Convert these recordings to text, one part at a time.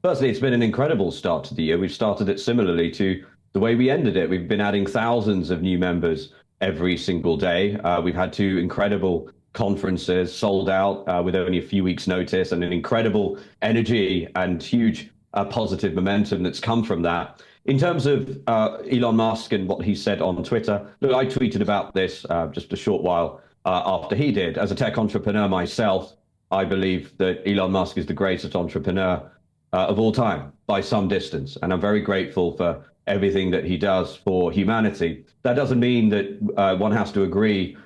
Firstly, it's been an incredible start to the year. We've started it similarly to the way we ended it. We've been adding thousands of new members every single day. We've had two incredible conferences sold out with only a few weeks' notice, and an incredible energy and huge positive momentum that's come from that. In terms of Elon Musk and what he said on Twitter, look, I tweeted about this just a short while after he did. As a tech entrepreneur myself, I believe that Elon Musk is the greatest entrepreneur of all time by some distance. And I'm very grateful for everything that he does for humanity. That doesn't mean that one has to agree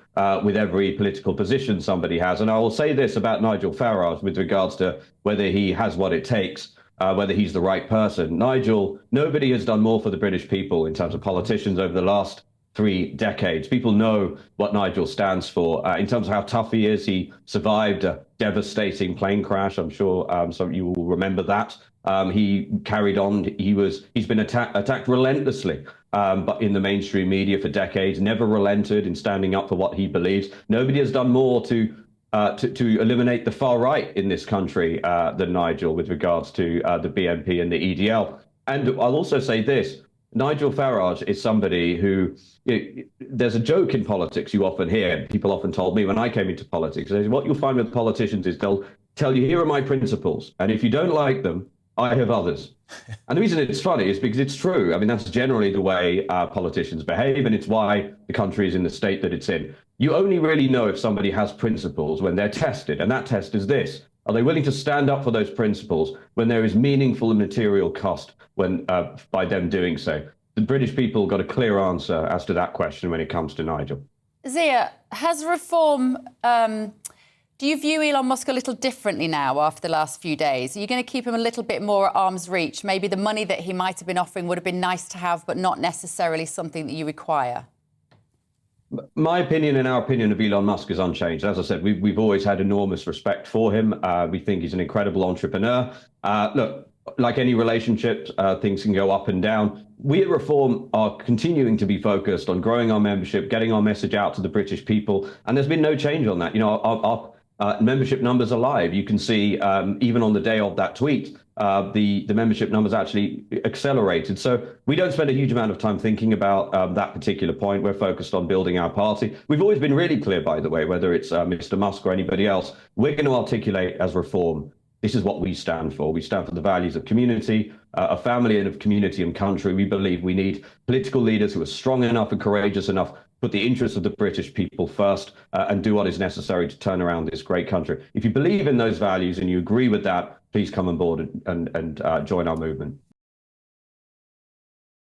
with every political position somebody has. And I will say this about Nigel Farage with regards to whether he has what it takes, whether he's the right person. Nigel, nobody has done more for the British people in terms of politicians over the last 3 decades. People know what Nigel stands for. In terms of how tough he is, he survived a devastating plane crash. I'm sure some of you will remember that. He carried on. He's been attacked relentlessly, but in the mainstream media for decades, never relented in standing up for what he believes. Nobody has done more to eliminate the far right in this country than Nigel with regards to the BNP and the EDL. And I'll also say this. Nigel Farage is somebody who, there's a joke in politics you often hear. People often told me when I came into politics, what you'll find with politicians is they'll tell you, here are my principles. And if you don't like them, I have others. And the reason it's funny is because it's true. I mean, that's generally the way politicians behave, and it's why the country is in the state that it's in. You only really know if somebody has principles when they're tested, and that test is this. Are they willing to stand up for those principles when there is meaningful and material cost by them doing so? The British people got a clear answer as to that question when it comes to Nigel. Zia, has reform... do you view Elon Musk a little differently now after the last few days? Are you going to keep him a little bit more at arm's reach? Maybe the money that he might have been offering would have been nice to have, but not necessarily something that you require? My opinion and our opinion of Elon Musk is unchanged. As I said, we've always had enormous respect for him. We think he's an incredible entrepreneur. Look, like any relationship, things can go up and down. We at Reform are continuing to be focused on growing our membership, getting our message out to the British people, and there's been no change on that. You know, our membership numbers are live. You can see even on the day of that tweet, the membership numbers actually accelerated. So we don't spend a huge amount of time thinking about that particular point. We're focused on building our party. We've always been really clear, by the way, whether it's Mr. Musk or anybody else, we're going to articulate as Reform. This is what we stand for. We stand for the values of community, of family, and of community and country. We believe we need political leaders who are strong enough and courageous enough, put the interests of the British people first, and do what is necessary to turn around this great country. If you believe in those values and you agree with that, please come on board and join our movement.